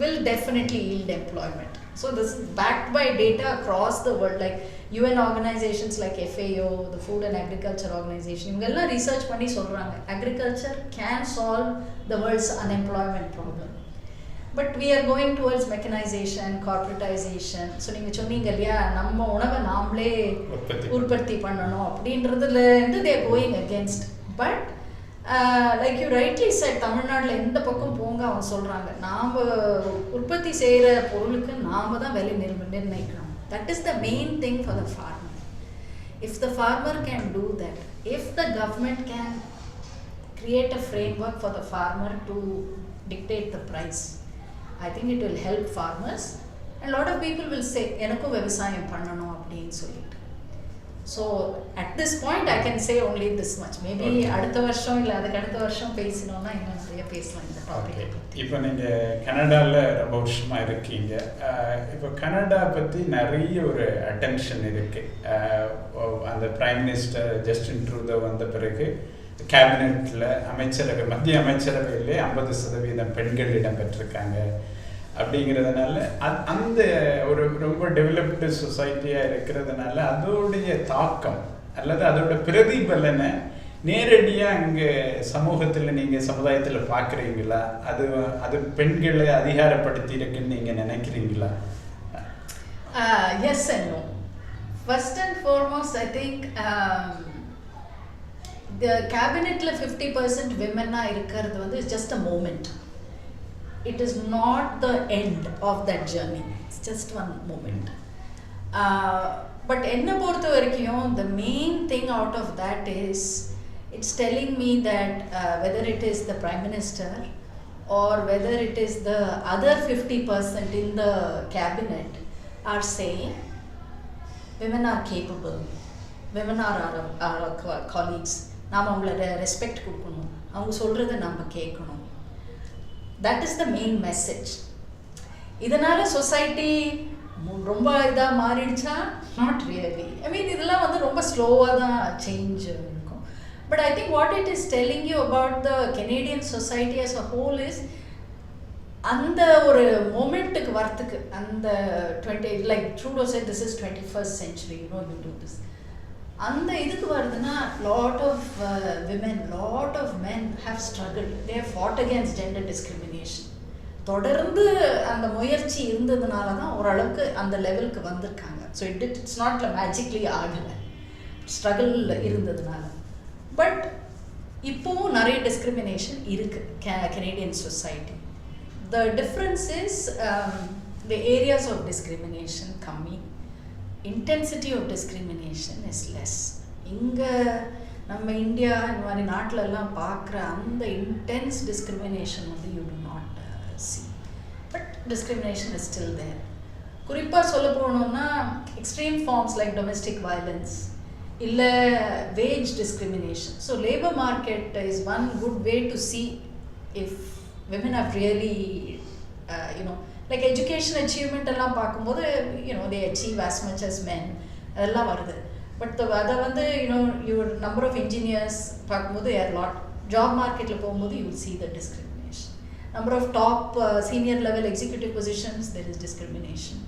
will definitely yield employment. So this is backed by data across the world, like UN organizations like FAO, the Food and Agriculture Organization, இவங்கெல்லாம் research பண்ணி சொல்கிறாங்க agriculture can solve the world's unemployment problem. But we are going towards mechanization, corporatization. So நீங்கள் சொன்னீங்க இல்லையா, நம்ம உணவை நாமளே உற்பத்தி பண்ணணும் அப்படின்றதுலேருந்து they are going against. But like you rightly said, தமிழ்நாட்டில் எந்த பக்கம் போங்க அவங்க சொல்கிறாங்க, நாம் உற்பத்தி செய்கிற பொருளுக்கு நாம் தான் விலை நிர்ணயிக்கணும். That is the main thing for the farmer. If the farmer can do that, if the government can create a framework for the farmer to dictate the price, I think it will help farmers. And a lot of people will say, எனக்கும் விவசாயம் பண்ணணும் அப்படின்னு சொல்லிட்டு. So at this point I can say only this much. Maybe அடுத்த வருஷம் இல்லை அதுக்கு அடுத்த வருஷம் பேசினோம்னா இன்னும் நிறைய பேசலாம் இந்த டாபிக். இப்போ நீங்கள் கனடாவில் ரொம்ப வருஷமாக இருக்கீங்க. இப்போ கனடா பற்றி நிறைய ஒரு அட்டென்ஷன் இருக்குது. அந்த பிரைம் மினிஸ்டர் ஜஸ்டின் ட்ரூடோ வந்த பிறகு கேபினெட்டில் அமைச்சரவை, மத்திய அமைச்சரவையிலே 50% பெண்கள் இடம்பெற்றிருக்காங்க. அப்படிங்கிறதுனால அந்த ஒரு ரொம்ப டெவலப்டு சொசைட்டியாக இருக்கிறதுனால அதோடைய தாக்கம் அல்லது அதோட பிரதிபலனை நேரடியாக அங்கே சமூகத்தில் நீங்கள் சமுதாயத்தில் பார்க்குறீங்களா? அது பெண்களை அதிகாரப்படுத்தி இருக்குன்னு நீங்கள் நினைக்கிறீங்களா? Yes and no. First and foremost I think the கேபினெட்டில் 50% விமனாக இருக்கிறது வந்து it's just a moment. It is not the end of that journey. It's just one moment. But enna portha varaikum the main thing out of that is it's telling me that whether it is the prime minister or whether it is the other 50% in the cabinet are saying women are capable, women are our colleagues, naam avangala respect kudukanum, avanga solradha nama kekkanum. That is the main message. இதனால society ரொம்ப இதாக மாறிடுச்சா? Not really. ஐ மீன் இதெல்லாம் வந்து ரொம்ப ஸ்லோவாக தான் change இருக்கும். But I think what it is telling you about the Canadian society as a whole is அந்த ஒரு மொமெண்ட்டுக்கு வரத்துக்கு அந்த 20 like Trudeau set this is 21st century, you know, you do this. அந்த இதுக்கு வருதுன்னா lot of women, lot of men have struggle, they have fought against gender discrimination. தொடர்ந்து அந்த முயற்சி இருந்ததுனால தான் ஓரளவுக்கு அந்த லெவலுக்கு வந்திருக்காங்க. ஸோ இட்ஸ் நாட் மேஜிக்லி ஆகலை, ஸ்ட்ரகிள் இருந்ததுனால. பட் இப்போவும் நிறைய டிஸ்கிரிமினேஷன் இருக்குது Canadian society. The difference is the areas of discrimination கம்மி, intensity of discrimination is less. இங்கே நம்ம இந்தியா இந்த மாதிரி நாட்டிலெல்லாம் பார்க்குற அந்த இன்டென்ஸ் டிஸ்கிரிமினேஷன் வந்து you do not see. But discrimination is still there. குறிப்பாக சொல்ல போனோம்னா extreme forms like domestic violence இல்லை wage discrimination. So labour market is one good way to see if women have really you know like education achievement எல்லாம் பார்க்கும்போது you know they achieve as much as men, அதெல்லாம் வருது. பட் அதை வந்து you know your number of engineers பார்க்கும்போது are lot. Job மார்க்கெட்டில் போகும்போது you will see the discrimination. Number of top senior level executive positions there is discrimination.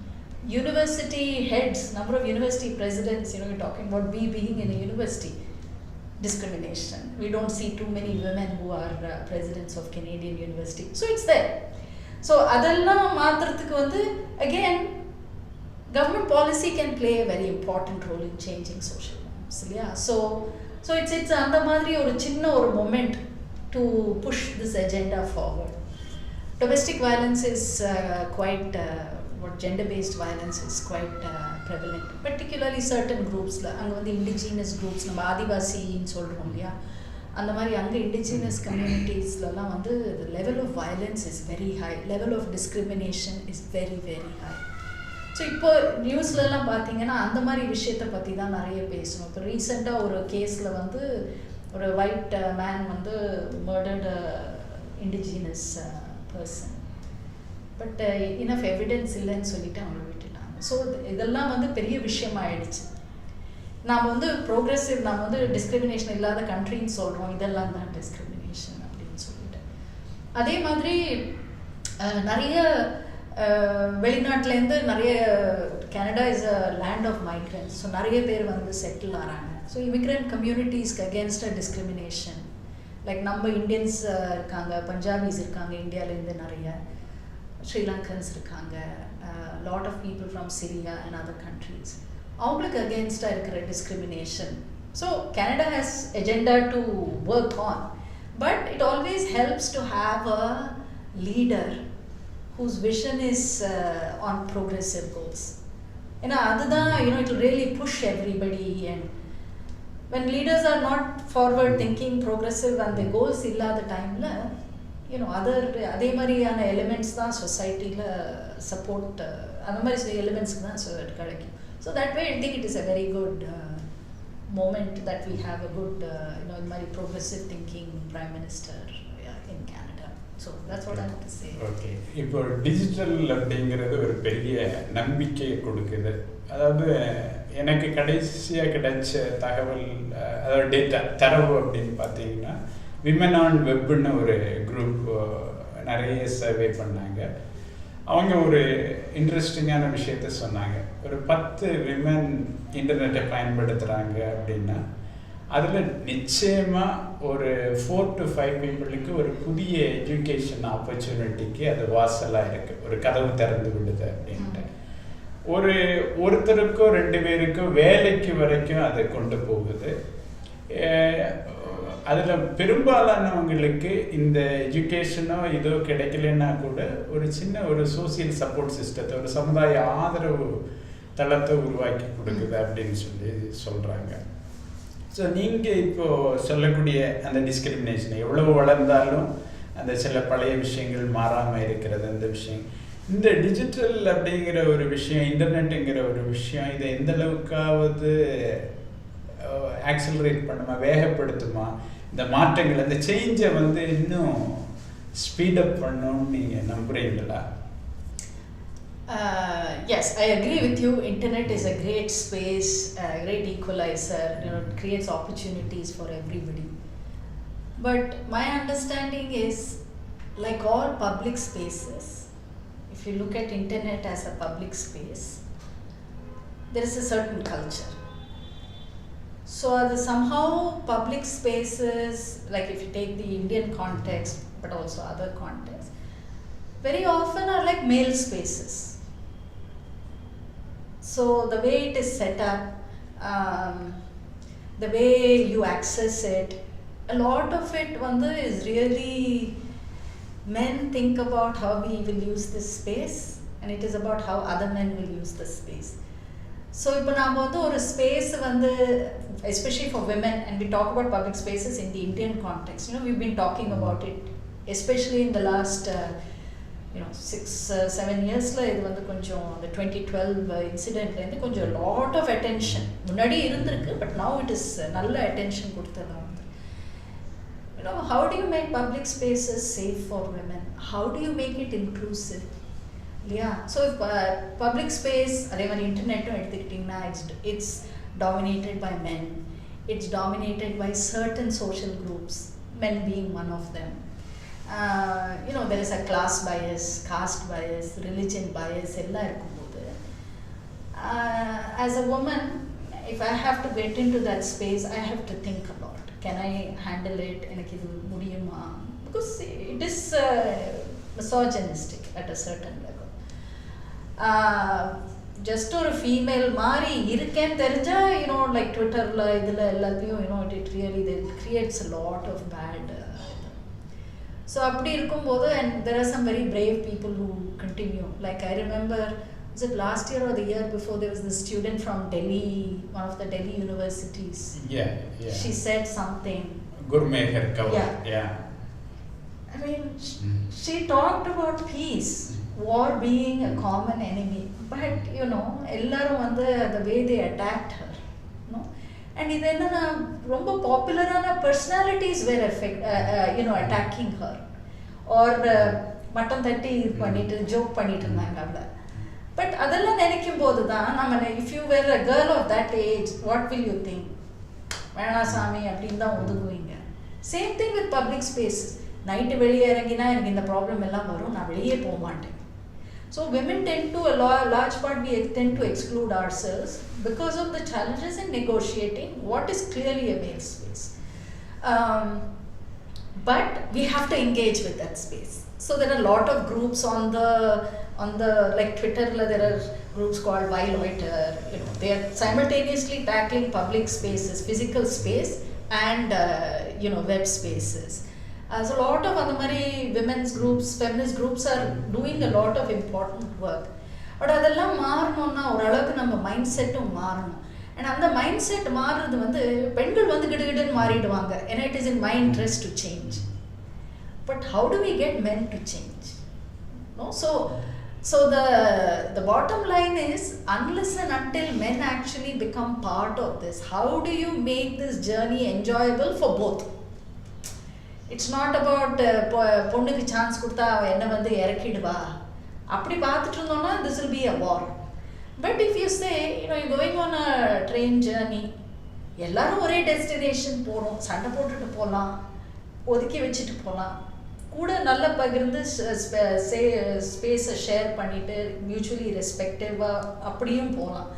University heads, number of university presidents, you know, you're talking about we being in a university, discrimination. We don't see too many women who are presidents of Canadian university. So it's there. So அதெல்லாம் மாற்றுறதுக்கு வந்து again government policy can play a very important role in changing social norms. Yeah. So it's அந்த மாதிரி ஒரு சின்ன ஒரு moment to push this agenda forward. Domestic violence is quite gender-based violence is quite prevalent, particularly certain groups. அங்கே வந்து indigenous groups, நம்ம ஆதிவாசின்னு சொல்கிறோம் இல்லையா, அந்த மாதிரி அங்கே இண்டிஜினஸ் கம்யூனிட்டிஸ்லாம் வந்து the level of violence is very high, level of discrimination is very very high. So இப்போ நியூஸ்லலாம் பார்த்தீங்கன்னா அந்த மாதிரி விஷயத்தை பற்றி தான் நிறைய பேசணும். இப்போ ரீசெண்டாக ஒரு கேஸில் வந்து ஒரு ஒயிட் மேன் வந்து murdered indigenous person. But enough evidence இல்லைன்னு சொல்லிட்டு அவங்க விட்டுட்டாங்க. ஸோ இதெல்லாம் வந்து பெரிய விஷயமாயிடுச்சு. நாம் வந்து ப்ரோக்ரெசிவ், நாம் வந்து டிஸ்கிரிமினேஷன் இல்லாத கண்ட்ரின்னு சொல்கிறோம், இதெல்லாம் தான் டிஸ்கிரிமினேஷன் அப்படின்னு சொல்லிட்டு. அதே மாதிரி நிறைய வெளிநாட்டிலேருந்து நிறைய, Canada is a land of migrants. So நிறைய பேர் வந்து செட்டில் ஆகிறாங்க. ஸோ இமிக்ரெண்ட் கம்யூனிட்டிஸ்க்கு அகேன்ஸ்ட் டிஸ்கிரிமினேஷன், லைக் நம்ம இந்தியன்ஸ் இருக்காங்க, பஞ்சாபிஸ் இருக்காங்க, இந்தியாவிலேருந்து நிறைய ஸ்ரீலங்கன்ஸ் இருக்காங்க, lot of people from Syria and other countries. அவங்களுக்கு அகேன்ஸ்டாக இருக்கிற discrimination. So Canada has agenda to work on, but it always helps to have a leader whose vision is on progressive goals. ஏன்னா அதுதான் you know it really push everybody. And when leaders are not forward thinking, progressive and the goals இல்லாத டைமில் you know அதே மாதிரியான elements தான் சொசைட்டியில் support, அந்த மாதிரி எலிமெண்ட்ஸ்க்கு தான் கிடைக்கும். So that way I think it is a very good moment that we have a good இந்த மாதிரி progressive thinking prime minister in Canada. So that's what I have to say. Okay, இப்போ digital அப்படிங்கிறது ஒரு பெரிய நம்பிக்கையை கொடுக்குது. அதாவது எனக்கு கடைசியாக கிடைச்ச தகவல், அதாவது டேட்டா தரவு அப்படின்னு பார்த்தீங்கன்னா, விமன் ஆன் வெப்னு ஒரு குரூப் நிறைய சர்வே பண்ணாங்க. அவங்க ஒரு இன்ட்ரெஸ்டிங்கான விஷயத்த சொன்னாங்க. ஒரு 10 விமன் இன்டர்நெட்டை பயன்படுத்துகிறாங்க அப்படின்னா அதில் நிச்சயமாக ஒரு 4 to 5 பீப்புளுக்கு ஒரு புதிய எஜுகேஷன் ஆப்பர்ச்சுனிட்டிக்கு அது வாசலாக இருக்குது, ஒரு கதவு திறந்து விடுது அப்படின்ட்டு. ஒருத்தருக்கோ 2 பேருக்கோ வேலைக்கு வரைக்கும் அதை கொண்டு போகுது. அதில் பெரும்பாலானவங்களுக்கு இந்த எஜுகேஷனோ இதோ கிடைக்கலன்னா கூட ஒரு சின்ன ஒரு சோசியல் சப்போர்ட் சிஸ்டத்தை, ஒரு சமுதாய ஆதரவு தளத்தை உருவாக்கி கொடுக்குது அப்படின்னு சொல்கிறாங்க. ஸோ நீங்கள் இப்போது சொல்லக்கூடிய அந்த டிஸ்கிரிமினேஷன் எவ்வளவு வளர்ந்தாலும் அந்த சில பழைய விஷயங்கள் மாறாமல் இருக்கிறது, அந்த விஷயம், இந்த டிஜிட்டல் அப்படிங்கிற ஒரு விஷயம், இன்டர்நெட்டுங்கிற ஒரு விஷயம், இதை எந்த அளவுக்காவது ஆக்சலரேட் பண்ணுமா, வேகப்படுத்துமா, இந்த மாற்றங்கள், அந்த சேஞ்சை இன்னும் ஸ்பீடப் பண்ணணும்னு நீங்கள் நம்புறீங்களா? Yes, I agree with you. Internet is a great space, a great equalizer. It creates opportunities for everybody. But my understanding is, like all public spaces, if you look at internet as a public space, there is a certain culture. So somehow public spaces, like if you take the Indian context, but also other contexts, very often are like male spaces. So the way it is set up, the way you access it, a lot of it is really men think about how we will use this space, and it is about how other men will use this space. So இப்போ நாம் ஒரு space especially for women, and we talk about public spaces in the Indian context, we've been talking about it, especially in the last 6-7 yearsல இது கொஞ்சம் அந்த 2012 இன்சிடென்ட்லேருந்து கொஞ்சம் lot of attention முன்னாடி இருந்திருக்கு, but now it is நல்ல attention கொடுத்ததா how do you make public spaces safe for women? How do you make it inclusive? Yeah, so if public space, அதே மாதிரி இன்டர்நெட்டும் எடுத்துக்கிட்டிங்கன்னா, it's dominated by men, it's dominated by certain social groups, men being one of them. There is a class bias, caste bias, religion bias, ella irukkumbodhu as a woman, if I have to get into that space, I have to think a lot. Can I handle it? Enakku idu mudiyuma? Because it is misogynistic at a certain level. Just ஒரு female மாதிரி இருக்கேன்னு தெரிஞ்சா, like ட்விட்டர்ல இதில் எல்லாத்தையும் it really creates a lot of bad. So அப்படி இருக்கும்போது, and there are some very brave people who continue. Like I remember, was it last year or the year before, there was this student from Delhi, one of the Delhi universities. Yeah. She said something. Gurmekar Kaur. Yeah. I mean, she talked about peace, war being a common enemy. But எல்லாரும் the way they attacked her, and இது என்னன்னா, ரொம்ப பாப்புலரான personalities were attacking her, or மட்டம் தட்டி இது பண்ணிட்டு joke பண்ணிட்டு இருந்தாங்க அவளை. பட் அதெல்லாம் நினைக்கும் போது தான் நம்ம, if you were a girl of that age, what will you think? வேணா சாமி அப்படின்னு தான் ஒதுங்குவீங்க. Same thing with public spaces. Night வெளியே இறங்கினா எனக்கு இந்த ப்ராப்ளம் எல்லாம் வரும், நான் வெளியே போக மாட்டேன். So women tend to, a large part, we tend to exclude ourselves because of the challenges in negotiating what is clearly a male space. But we have to engage with that space. So there are a lot of groups on the like Twitter, there are groups called Why Loiter. They are simultaneously tackling public spaces, physical space, and web spaces. So a lot of women's groups, feminist groups are doing a lot of important work. But அதெல்லாம் மாறணும்னா ஒரு அளவுக்கு நம்ம mind செட்டும் மாறணும். And அந்த mind set மாறுறது பெண்கள் கிடுகிடுன்னு மாறிடுவாங்க. ஏன்னா it is in my interest to change. But how do we get men to change? So So the bottom line is, unless and until men actually become part of this, how do you make this journey enjoyable for both? It's not about பொண்ணுக்கு chance கொடுத்தா அவ என்ன வந்து இறக்கிடுவா அப்படி பார்த்துட்டு இருந்தோம்னா this will be a war. But if you say, you're going on a train journey, எல்லாரும் ஒரே டெஸ்டினேஷன் போகிறோம், சண்டை போட்டுட்டு போகலாம், ஒதுக்கி வச்சுட்டு போகலாம், கூட நல்ல பகிர்ந்து ஸ்பேஸை ஷேர் பண்ணிவிட்டு மியூச்சுவலி ரெஸ்பெக்டிவாக அப்படியும் போகலாம்.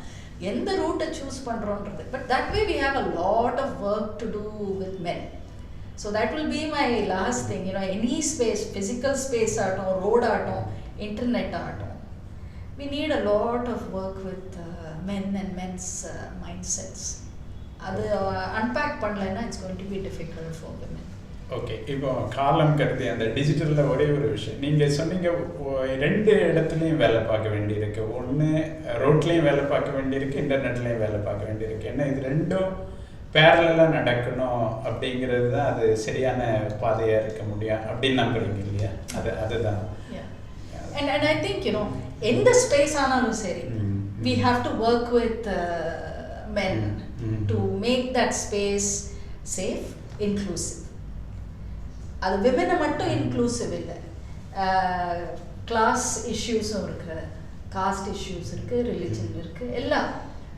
எந்த ரூட்டை சூஸ் பண்ணுறோன்றது. But that way we have a lot of work to do with men. So that will be my last thing. Any space, physical space ஆகட்டும், ரோட் ஆகட்டும், இன்டர்நெட் ஆகட்டும், we need a lot of work with men and men's mindsets. அது unpack பண்ணலைன்னா it's going to be difficult for women. Okay, இப்போ காலம் கருதி அந்த டிஜிட்டலில் ஒரே ஒரு விஷயம் நீங்கள் சொன்னீங்க, 2 இடத்துலையும் வேலை பார்க்க வேண்டியிருக்கு. ஒன்று ரோட்லேயும் வேலை பார்க்க வேண்டியிருக்கு, இன்டர்நெட்லேயும் வேலை பார்க்க வேண்டியிருக்கு. ஏன்னா இது ரெண்டும் பேரலாக நடக்கணும் அப்படிங்கிறது தான் அது சரியான பாதையாக இருக்க முடியும் அப்படின்னு நம்புறீங்க இல்லையா? அதுதான். And I think, எந்த ஸ்பேஸ் ஆனாலும் சரி, we have to work with men to make that space safe, inclusive. அது விமனை மட்டும் இன்க்ளூசிவ் இல்லை, கிளாஸ் இஷ்யூஸும் இருக்குது, காஸ்ட் இஷ்யூஸ் இருக்குது, ரிலிஜன் இருக்குது, எல்லாம்.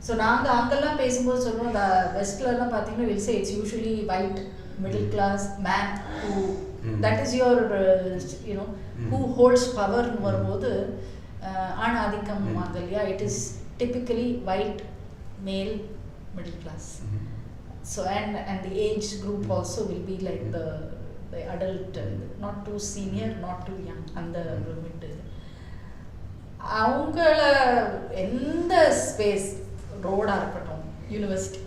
ஸோ நாங்கள் அங்கெல்லாம் பேசும்போது சொல்லுவோம், வெஸ்ட்லலாம் பார்த்தீங்கன்னா will say it's usually white middle class man who that is your who holds power னு வரும்போது ஆண் ஆதிக்கம் வாங்க இல்லையா. It is typically white male middle class. So and the age group also will be like the adult, not too senior, not too young, அந்த mid. அவங்கள எந்த space, ரோடாக இருக்கட்டும், யூனிவர்சிட்டி,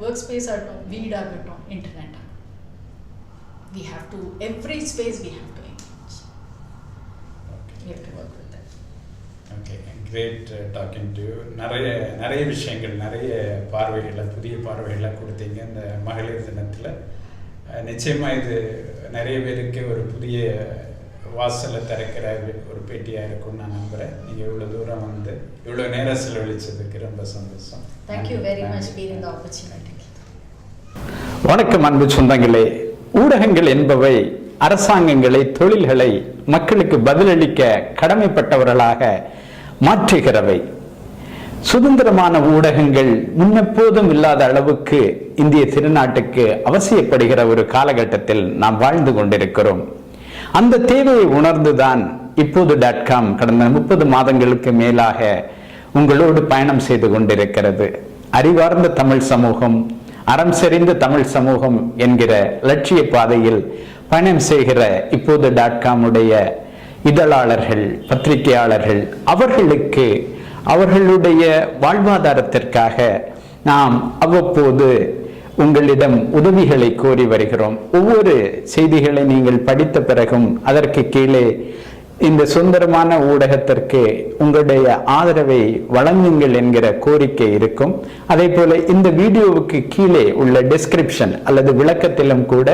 ஒர்க் ஸ்பேஸ் ஆகட்டும், வீடாகட்டும், internet, we have to, every space we have to engage. We have to work with that. Okay, great talking to you. நிறைய விஷயங்கள், நிறைய பார்வைகளை, புதிய பார்வைகளை கொடுத்தீங்க இந்த மகளிர் தினத்தில். நிச்சயமாக இது நிறைய பேருக்கு ஒரு புதிய வாசலை திறக்கிற ஒரு பேட்டியாக இருக்கும்னு நான் நம்புகிறேன். நீங்கள் இவ்வளோ தூரம் வந்து இவ்வளோ நேரம் செலவழித்ததுக்கு ரொம்ப சந்தோஷம். Thank you very much for the opportunity. வணக்கம் அன்பு சொந்தங்களே. ஊடகங்கள் என்பவை அரசாங்கங்களை, தொழில்களை மக்களுக்கு பதிலளிக்க கடமைப்பட்டவர்களாக மாற்றுகிறவை. சுதந்திரமான ஊடகங்கள் முன்னெப்போதும் இல்லாத அளவுக்கு இந்திய திருநாட்டுக்கு அவசியப்படுகிற ஒரு காலகட்டத்தில் நாம் வாழ்ந்து கொண்டிருக்கிறோம். அந்த தேவையை உணர்ந்துதான் இப்போது.com கடந்த 30 மாதங்களுக்கு மேலாக உங்களோடு பயணம் செய்து கொண்டிருக்கிறது. அறிவார்ந்த தமிழ் சமூகம், அறம் செறிந்த தமிழ் சமூகம் என்கிற லட்சிய பாதையில் பயணம் செய்கிற இப்போது.com உடைய இதழாளர்கள், பத்திரிகையாளர்கள், அவர்களுக்கு அவர்களுடைய வாழ்வாதாரத்திற்காக நாம் அவ்வப்போது உங்களிடம் உதவிகளை கோரி வருகிறோம். ஒவ்வொரு செய்திகளை நீங்கள் படித்த பிறகும் அதற்கு கீழே இந்த சுதந்திரமான ஊடகத்திற்கு உங்களுடைய ஆதரவை வழங்குங்கள் என்கிற கோரிக்கை இருக்கும். அதே போல இந்த வீடியோவுக்கு கீழே உள்ள டிஸ்கிரிப்ஷன் அல்லது விளக்கத்திலும் கூட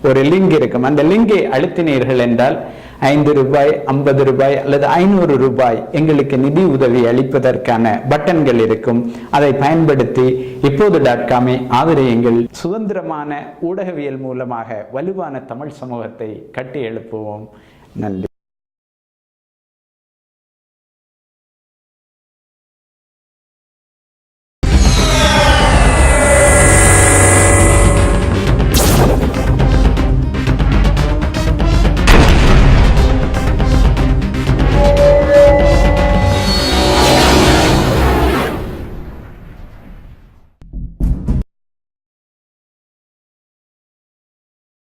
ஒரு லிங்க் இருக்கும். அந்த லிங்கை அழுத்தினீர்கள் என்றால் 5 ரூபாய், 50 ரூபாய் அல்லது 500 ரூபாய் எங்களுக்கு நிதி உதவி அளிப்பதற்கான பட்டன்கள் இருக்கும். அதை பயன்படுத்தி இப்போது.com-ஐ ஆதரியுங்கள். சுதந்திரமான ஊடகவியல் மூலமாக வலுவான தமிழ் சமூகத்தை கட்டி எழுப்புவோம். நன்றி.